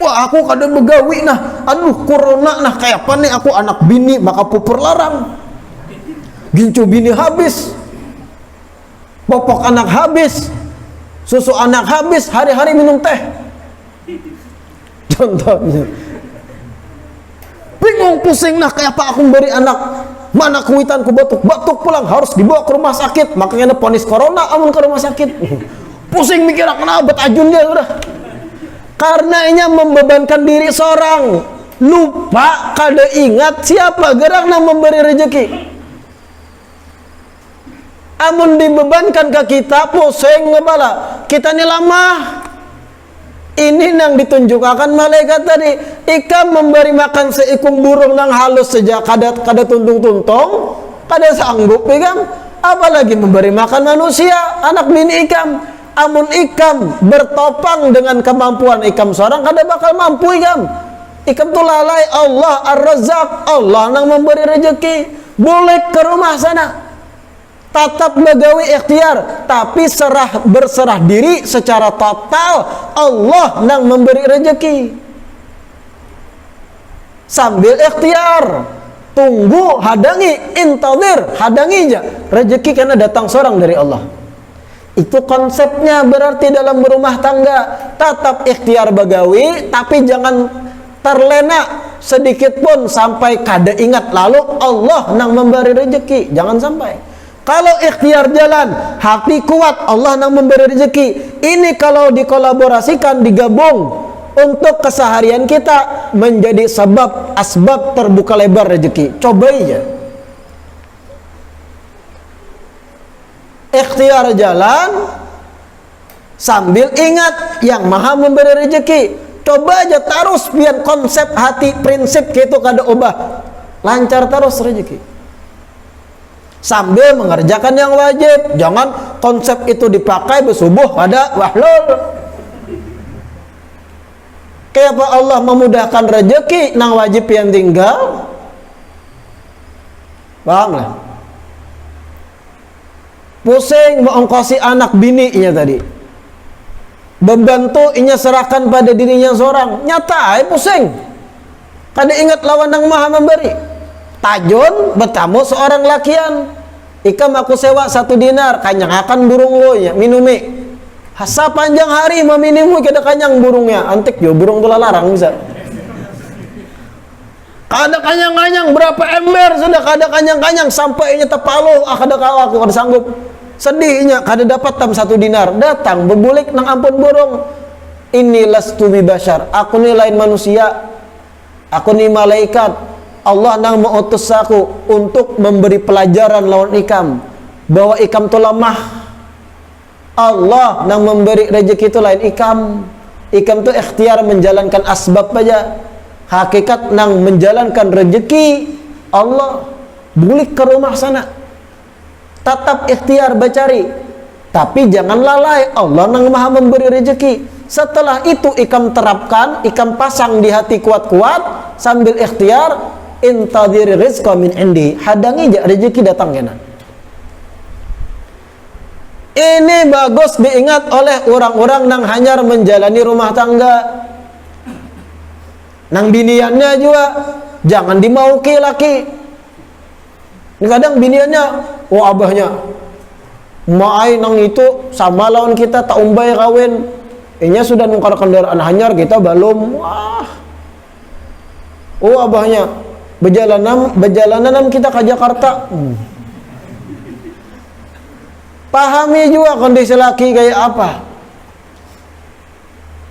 Wah, aku kada begawi nah, aduh corona nah, kayak apa nih aku anak bini maka pupur larang. Gincu bini habis, popok anak habis, susu anak habis, hari-hari minum teh. Contohnya. Bingung pusing nah, kayak apa aku beri anak, mana kuitanku batuk pulang harus dibawa ke rumah sakit, makanya ada ponis corona amun ke rumah sakit. Pusing mikir kenapa obat ajun dia udah. Karena inya membebankan diri seorang, lupa kada ingat siapa gerak nang memberi rezeki. Amun dibebankan ke kita, pusing ngebala, kita ni lamah. Ini nang ditunjukkan malaikat tadi. Ikam memberi makan seikung burung nang halus sejak kada tuntung-tuntung, kada sanggup ikam, apalagi memberi makan manusia, anak bini ikam. Amun ikam bertopang dengan kemampuan ikam seorang, kada bakal mampu ikam. Ikam tuh lalai, Allah Ar-Razzaq, Allah nang memberi rezeki. Boleh ke rumah sana, tatap begawi ikhtiar, tapi berserah diri secara total, Allah nang memberi rezeki. Sambil ikhtiar, tunggu, hadangi, intadhir, hadangi aja rezeki karena datang seorang dari Allah. Itu konsepnya berarti dalam berumah tangga. Tetap ikhtiar bagawi, tapi jangan terlena sedikit pun sampai kada ingat lalu Allah nang memberi rezeki. Jangan sampai. Kalau ikhtiar jalan, hati kuat, Allah nang memberi rezeki. Ini kalau dikolaborasikan, digabung untuk keseharian kita menjadi asbab terbuka lebar rezeki. Coba aja. Ikhtiar jalan sambil ingat yang maha memberi rezeki. Coba aja terus biar konsep hati prinsip gitu kada ubah, lancar terus rezeki. Sambil mengerjakan yang wajib, jangan konsep itu dipakai bersubuh pada wahlul. Kayak apa Allah memudahkan rezeki nang wajib yang tinggal. Paham lah? Pusing mengongkosi anak bini nya tadi, beban tu inya serahkan pada dirinya seorang, nyata pusing, kada ingat lawan yang maha memberi. Tajun bertamu seorang lakian, ikam aku sewa 1 dinar, kanyang akan burung lo ya minumi. Hasa panjang hari meminimu kada kanyang burungnya, antik yo burung tu larang bisa. Kada kanyang-kanyang berapa ember sudah kada kanyang-kanyang sampai inya tepalo, kada kalah aku kada sanggup. Sedihnya kada dapat 1 dinar, datang bebulik nang ampun burung. Ini lastu bi bashar, aku ni lain manusia, aku ni malaikat. Allah nang mengutus aku untuk memberi pelajaran lawan ikam bahwa ikam tu lemah. Allah nang memberi rezeki itu lain ikam. Ikam tu ikhtiar menjalankan asbab saja. Hakikat nang menjalankan rezeki Allah. Bulik ke rumah sana, tetap ikhtiar bercari, tapi jangan lalai, Allah nang maha memberi rezeki. Setelah itu ikam terapkan, ikam pasang di hati kuat-kuat sambil ikhtiar, intadhir rizqa min indi, hadangi aja rezeki datang kena. Ini bagus diingat oleh orang-orang yang hanya menjalani rumah tangga. Nang biniannya juga jangan dimauki laki. Ini kadang biniannya, oh abahnya, maai nang itu sama lawan kita tak umbai kawin. Inya sudah nungkar kendaraan hanyar, kita belum. Wah. Oh abahnya, berjalanan kita ke Jakarta. Pahami juga kondisi laki kayak apa.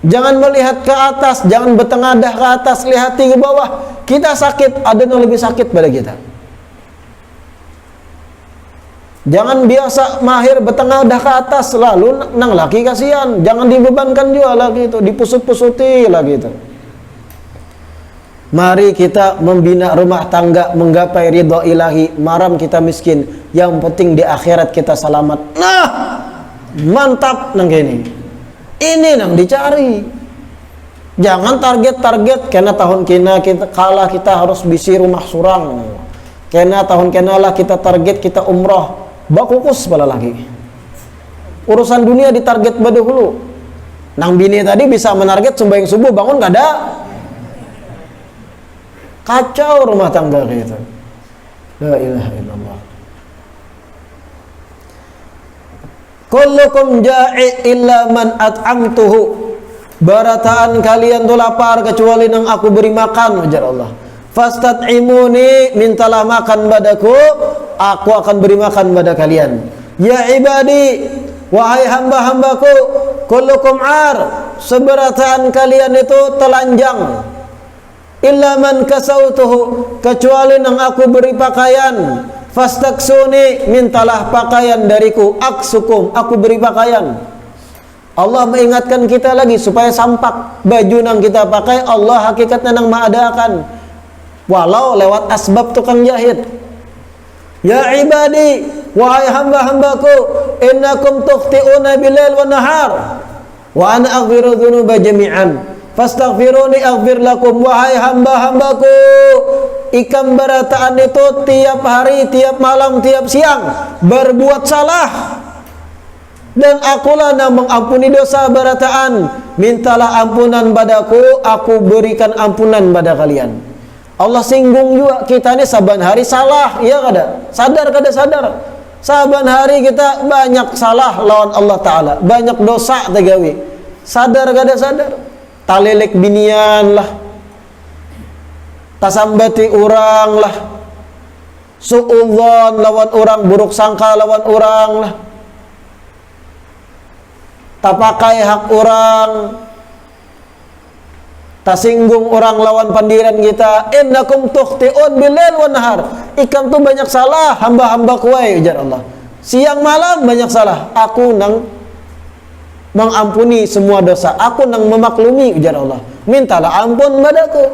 Jangan melihat ke atas, jangan bertengadah ke atas, lihati ke bawah. Kita sakit, ada yang lebih sakit pada kita. Jangan biasa mahir bertengadah ke atas, lalu nang laki kasihan. Jangan dibebankan juga lagi itu, dipusut-pusuti lagi itu. Mari kita membina rumah tangga, menggapai ridha ilahi. Maram kita miskin, yang penting di akhirat kita selamat. Nah, mantap nang gini. Ini nang dicari. Jangan target-target karena tahun kena kita kalah, kita harus bisi rumah surang. Karena tahun kena lah kita target kita umroh. Bakukus pala lagi. Urusan dunia ditarget badahulu. Nang bini tadi bisa menarget sembahyang subuh bangun gak ada. Kacau rumah tangga gitu. La ilaha illallah. Kullukum ja'i illa man at'amtuhu. Barataan kalian tuh lapar kecuali nang aku beri makan, ujar Allah. Fastat'imuni, mintalah makan padaku, aku akan beri makan pada kalian. Ya ibadi, wahai hamba-hambaku, kullukum ar, seberataan kalian itu telanjang. Illa man kasautuhu, kecuali nang aku beri pakaian. Fastaksuni, mintalah pakaian dariku, aksukum, aku beri pakaian. Allah mengingatkan kita lagi supaya sampak baju nang kita pakai, Allah hakikatnya nang mengadakan walau lewat asbab tukang jahit. Ya ibadi, wahai hamba-hambaku, innakum tukhti'una bilail wa nahar wa ana aghfiru dzunuba jami'an fastaghfiruni aghfir lakum. Wahai hamba-hambaku, ikam barataan itu tiap hari, tiap malam, tiap siang berbuat salah, dan akulah yang mengampuni dosa barataan. Mintalah ampunan padaku, aku berikan ampunan pada kalian. Allah singgung juga kita ini saban hari salah, iya kada? Sadar kada sadar? Saban hari kita banyak salah lawan Allah Ta'ala, banyak dosa tegawi. Sadar kada sadar? Talilik binian lah, tasambati orang lah, su'udzon lawan orang, buruk sangka lawan orang lah, tak pakai hak orang, tak singgung orang lawan pandiran kita. Innakum tukhti'un bilail wa nahar, ikam tu banyak salah hamba-hamba kuai, ujar Allah. Siang malam banyak salah, aku nang mengampuni semua dosa, aku nang memaklumi, ujar Allah. Mintalah ampun padaku.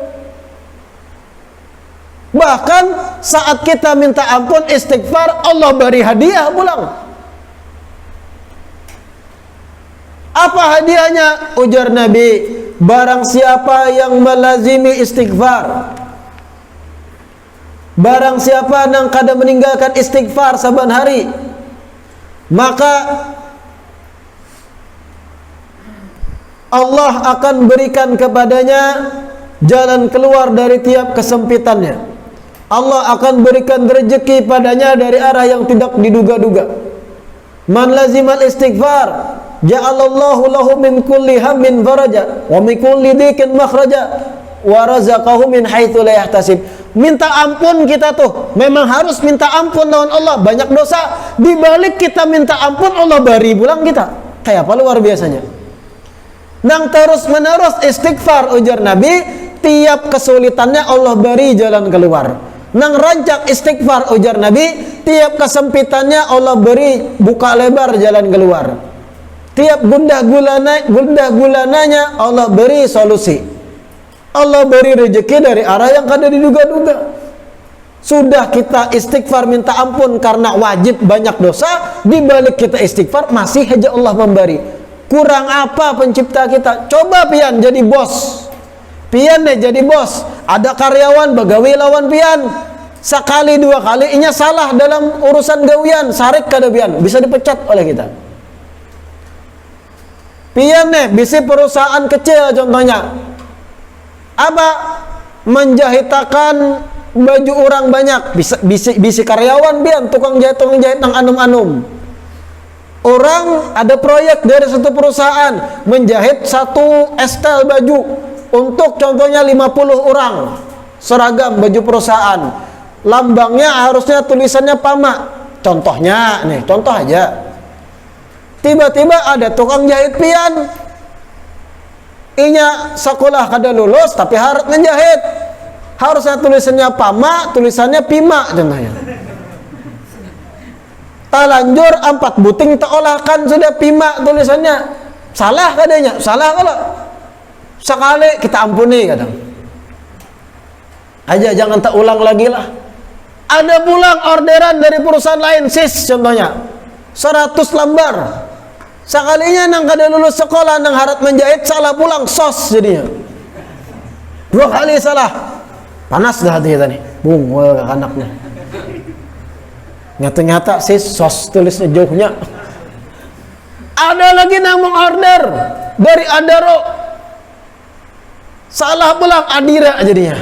Bahkan saat kita minta ampun istighfar, Allah beri hadiah pulang. Apa hadiahnya? Ujar Nabi, barang siapa yang melazimi istighfar, barang siapa yang kada meninggalkan istighfar saban hari, maka Allah akan berikan kepadanya jalan keluar dari tiap kesempitannya. Allah akan berikan rezeki padanya dari arah yang tidak diduga-duga. Man lazimal istighfar, ja'alallahu lahu min kulli hammin faraja wa min kulli dhikin makhraja wa razaqahu min haitsu la yahtasib. Minta ampun kita tuh memang harus minta ampun lawan Allah, banyak dosa, di balik kita minta ampun Allah beri pulang kita. Kayak apa luar biasanya. Nang terus menerus istighfar, ujar Nabi, tiap kesulitannya Allah beri jalan keluar. Nang rancak istighfar, ujar Nabi, tiap kesempitannya Allah beri buka lebar jalan keluar. Tiap gundah gulananya Allah beri solusi. Allah beri rezeki dari arah yang kada diduga-duga. Sudah kita istighfar minta ampun karena wajib banyak dosa, di balik kita istighfar masih aja Allah memberi. Kurang apa pencipta kita? Coba pian jadi bos, pian deh jadi bos, ada karyawan begawi lawan pian, sekali dua kali inya salah dalam urusan gawian, sarik kada pian, bisa dipecat oleh kita. Pian deh bisi perusahaan kecil contohnya, apa menjahitakan baju orang banyak, bisi karyawan bian tukang jahit nang anum-anum. Orang ada proyek dari satu perusahaan menjahit satu estel baju untuk contohnya 50 orang, seragam baju perusahaan. Lambangnya harusnya tulisannya PAMA. Contohnya nih, contoh aja. Tiba-tiba ada tukang jahit pian, inya sekolah kada lulus tapi harus menjahit. Harusnya tulisannya PAMA, tulisannya PIMA contohnya. Talanjur 4 buting teolahkan sudah PIMA tulisannya. Salah kadanya, salah kalau. Sekali kita ampuni kadang. Aja jangan tak ulang lagi lah. Ada pulang orderan dari perusahaan lain, sis contohnya. 100 lembar. Sekalinya nang kada lulus sekolah nang harap menjahit salah pulang sos jadinya. 2 kali salah. Panas dah hati kita nih. Bung, wah anaknya. Nyata-nyata sis sos tulisnya jauhnya. Ada lagi nang mengorder dari Adaro. Salah pulang Adira jadinya.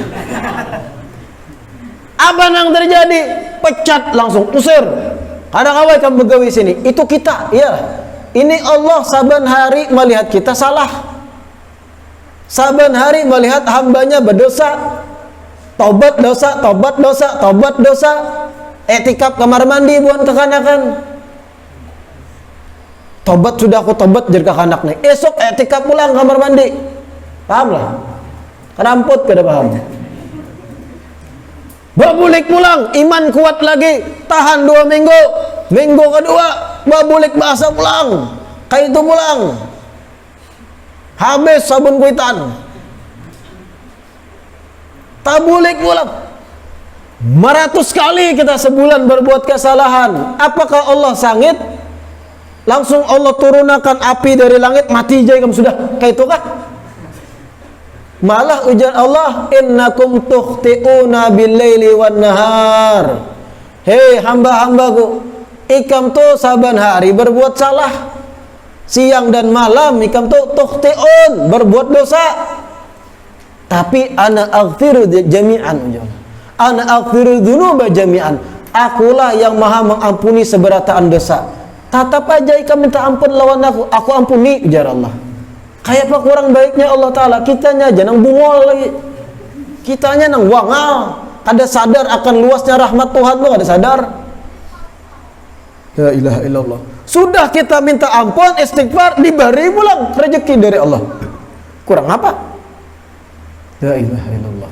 Apa yang terjadi? Pecat langsung, usir. Kadang awal kamu begawi sini. Itu kita, ya. Ini Allah saban hari melihat kita salah. Saban hari melihat hambanya berdosa. Tobat dosa, tobat dosa, tobat dosa. Etikap kamar mandi buat kekanakan. Tobat sudah aku tobat jadi kekanak nih. Esok etikap pulang kamar mandi. Paham lah? Keramput kada paham. Babulik pulang, iman kuat lagi. Tahan 2 minggu. Minggu kedua, babulik bahasa pulang. Kayak itu pulang. Habis sabun kuitan. Tabulik pulang. 100 kali kita sebulan berbuat kesalahan. Apakah Allah sangit? Langsung Allah turunkan api dari langit, mati aja kamu sudah. Kayak itu kah? Malah ujar Allah, innakum tukhti'una bil-laili wan-nahar. Hei hamba-hambaku, ikam tuh saban hari berbuat salah. Siang dan malam ikam tuh tukhti'un, berbuat dosa. Tapi ana aghfiru jami'an ujar. Ana aghfiru dzunuba jami'an. Akulah yang maha mengampuni seberataan dosa. Tatap aja ikam minta ampun lawan aku ampuni ujar Allah. Kayak apa kurang baiknya Allah Ta'ala. Kitanya aja nang bungol lagi. Kitanya nang wangal. Ada sadar akan luasnya rahmat Tuhan lu, ada sadar. La ilaha illallah. Sudah kita minta ampun, istighfar, diberi pulang rezeki dari Allah. Kurang apa? La ilaha illallah.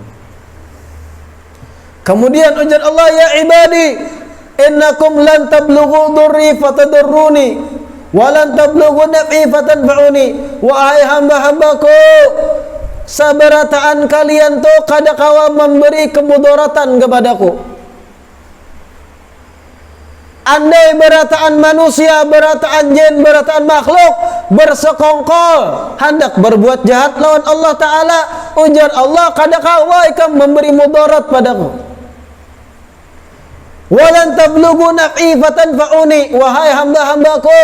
Kemudian ujar Allah, ya ibadi, innakum lan tablughu durri fatadurruni walan tablughu naf'i fatanfa'uni. Wahai hamba-hambaku, sabarataan kalian tuh kadakawa memberi kemudaratan kepadaku. Andai berataan manusia, berataan jin, berataan makhluk bersekongkol hendak berbuat jahat lawan Allah Ta'ala, ujar Allah, kadakawa ikam memberi mudarat padaku. Walan tablughu naf'i fatanfa'uni. Wahai hamba-hambaku,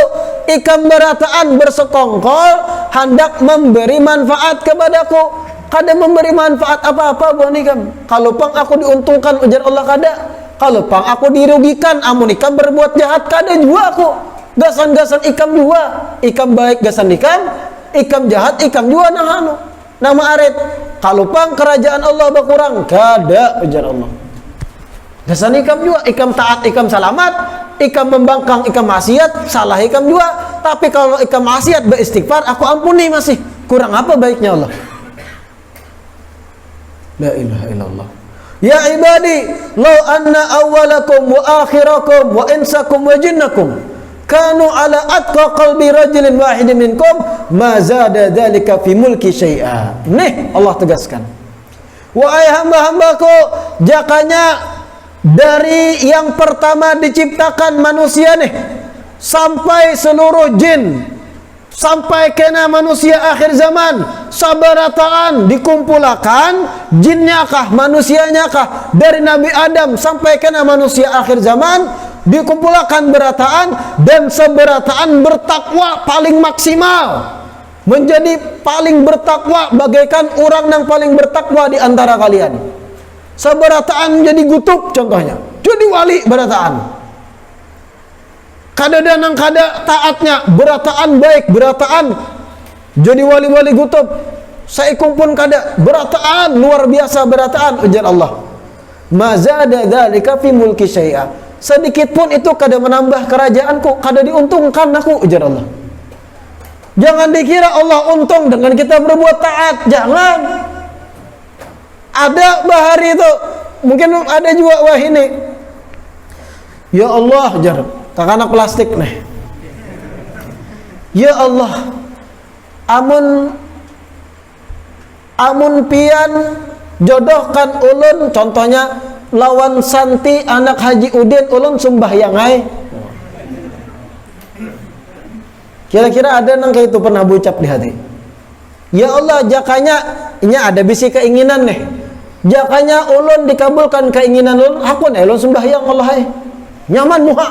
ikam berataan bersekongkol hendak memberi manfaat kepadaku. Kada memberi manfaat apa-apa buat ikam. Kalau pang aku diuntungkan, ujar Allah, kada. Kalau pang aku dirugikan, amun ikam berbuat jahat, kada jua aku. Gasan-gasan ikam jua. Ikam baik gasan ikam jahat ikam jua nang nama arit. Kalau pang kerajaan Allah berkurang, kada, ujar Allah. Gasan ikam juga, ikam taat, ikam selamat, ikam membangkang, ikam maksiat, salah ikam juga. Tapi kalau ikam maksiat beristighfar, aku ampuni masih. Kurang apa baiknya Allah? La ilaha illallah. Ya ibadi, law anna awwalakum wa akhirakum wa insakum wa jinnakum kanu ala atqa qalbi rajulin wahidin minkum ma zada dzalika fi mulki syai'a. Nih Allah tegaskan. Wahai hamba-hambaku, jakanya dari yang pertama diciptakan manusia nih sampai seluruh jin, sampai kena manusia akhir zaman, sabarataan dikumpulkan, jinnya kah, manusianya kah, dari Nabi Adam sampai kena manusia akhir zaman, dikumpulkan berataan, dan seberataan bertakwa paling maksimal. menjadi paling bertakwa bagaikan orang yang paling bertakwa di antara kalian. Sabarataan jadi gutub contohnya, jadi wali berataan. Kada danang kada taatnya, berataan baik, berataan jadi wali-wali gutub. Saikung pun kada, berataan luar biasa, berataan, ujar Allah. Ma zada dzalika fi mulki syai'a. Sedikit pun itu kada menambah kerajaanku, kada diuntungkan aku, ujar Allah. Jangan dikira Allah untung dengan kita berbuat taat, jangan. Ada bahari itu, mungkin ada juga wah ini. Ya Allah, jar kakana plastik nih. Ya Allah, amun pian jodohkan ulun, contohnya lawan Santi anak Haji Udin, ulun sembahyang ai. Kira-kira ada nang kayak itu pernah bucap di hati. Ya Allah, jakanya ini ada bisi keinginan nih. Jakanya ulun dikabulkan keinginan ulun, aku nih ulun sembahyang Allah ai. Nyaman muha.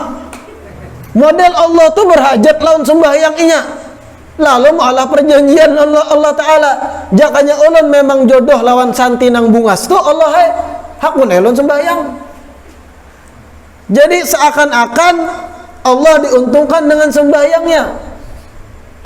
Model Allah tuh berhajat lawan sembahyang inya. Lalu malah perjanjian Allah Ta'ala. Jakanya ulun memang jodoh lawan Santi nang bungas tuh Allah hai. Hakun ulun sembahyang. Jadi seakan-akan Allah diuntungkan dengan sembahyangnya.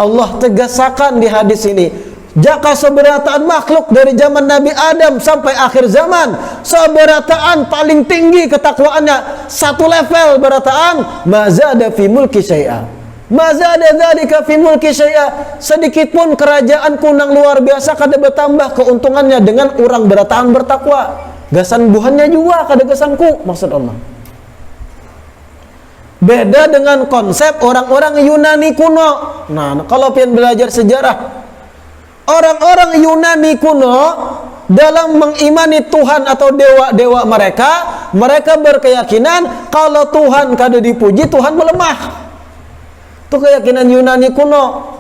Allah tegasakan di hadis ini. Jaka seberataan makhluk dari zaman Nabi Adam sampai akhir zaman, seberataan paling tinggi ketakwaannya satu level berataan, mazada fi mulki syai'a. Mazada dzalika fi mulki syai'a. Sedikit pun kerajaanku nang luar biasa kada bertambah keuntungannya dengan orang berataan bertakwa. Gasan buhannya juga kada gasanku, maksud Allah. Beda dengan konsep orang-orang Yunani kuno. Nah, kalau pian belajar sejarah, orang-orang Yunani kuno dalam mengimani Tuhan atau dewa-dewa mereka berkeyakinan kalau Tuhan kada dipuji, Tuhan melemah. Itu keyakinan Yunani kuno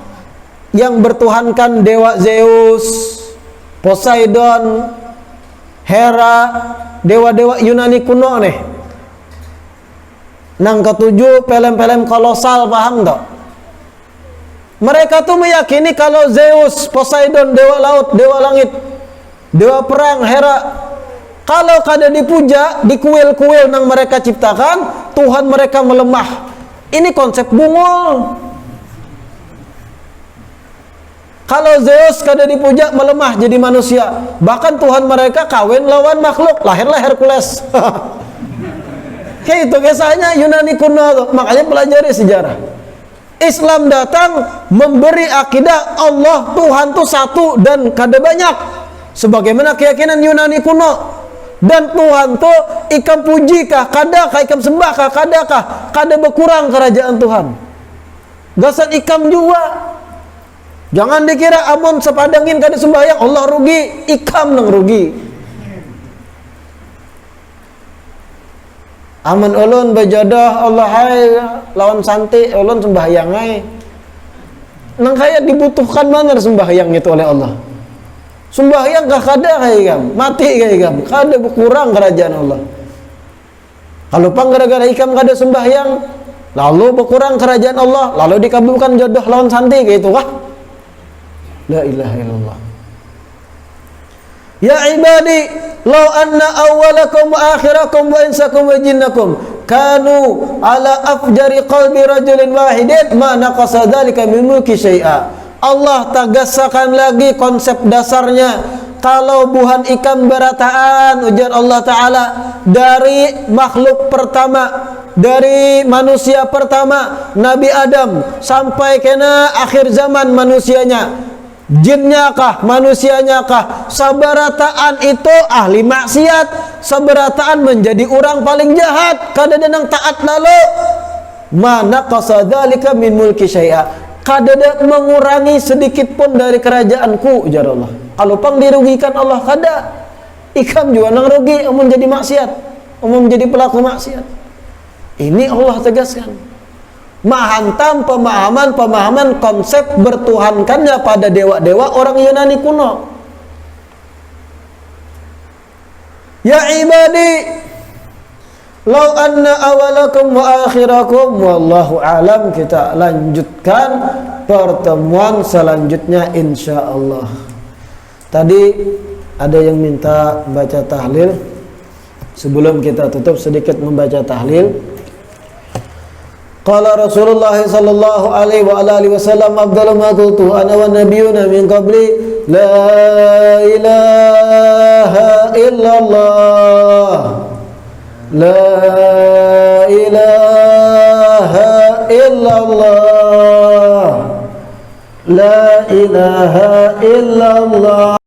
yang bertuhankan dewa Zeus, Poseidon, Hera, dewa-dewa Yunani kuno nih. Nang ketujuh pelem-pelem kolosal, paham tak? Mereka tuh meyakini kalau Zeus, Poseidon, dewa laut, dewa langit, dewa perang, Hera, kalau kada dipuja, di kuil-kuil yang mereka ciptakan, Tuhan mereka melemah. Ini konsep bungul. Kalau Zeus kada dipuja, melemah jadi manusia. Bahkan Tuhan mereka kawin lawan makhluk, lahirlah Hercules. Kayak itu kisahnya Yunani kuno tuh. Makanya pelajari sejarah. Islam datang memberi akidah Allah Tuhan tuh satu dan kada banyak, sebagaimana keyakinan Yunani kuno. Dan Tuhan tuh ikam puji kah, kada kah, ikam sembah kah, kada kah, kada berkurang kerajaan Tuhan. Gasan ikam juga. Jangan dikira amun sepadangin kada sembahyang Allah rugi, ikam nang rugi. Amun ulun berjodoh Allah hai lawan Santi, ulun sembahyang hai. Nang kaya dibutuhkan mana sembahyang itu oleh Allah. Sembahyang kah kada kaya ikam, mati kaya ikam, kada berkurang kerajaan Allah. Kalau pang gara-gara ikam kada sembahyang, lalu berkurang kerajaan Allah, lalu dikabulkan jodoh lawan Santi kayak itu kah? La ilaha illallah. Ya ibadi, law anna awwalakum wa akhirakum wa insakum wa jinnakum kanu ala afjari qalbi rajulin wahidin ma naqasa dzalika min mulki syai'a. Allah tegaskan lagi konsep dasarnya. Kalau buhan ikam berataan, ujar Allah Ta'ala, dari makhluk pertama, dari manusia pertama Nabi Adam sampai kena akhir zaman manusianya, jinnya kah, manusianya kah, sabarataan itu ahli maksiat, sabarataan menjadi orang paling jahat, kada denang taat lalu, mana qasadzalika min mulki syai'a, kada mengurangi sedikit pun dari kerajaanku, ujar Allah. Kalau pang dirugikan Allah kada, ikam juga nang rugi, menjadi maksiat, menjadi pelaku maksiat. Ini Allah tegaskan. Menghantam pemahaman konsep bertuhankannya pada dewa-dewa orang Yunani kuno. Ya ibadi, law anna awalakum wa akhirakum, wallahu alam. Kita lanjutkan pertemuan selanjutnya insyaallah. Tadi ada yang minta baca tahlil. Sebelum kita tutup, sedikit membaca tahlil. Qala Rasulullah sallallahu alaihi wa alihi wasallam, afdalu ma qultu ana wan nabiyuna min qabli, la ilaha illallah, la ilaha illallah, la ilaha illallah.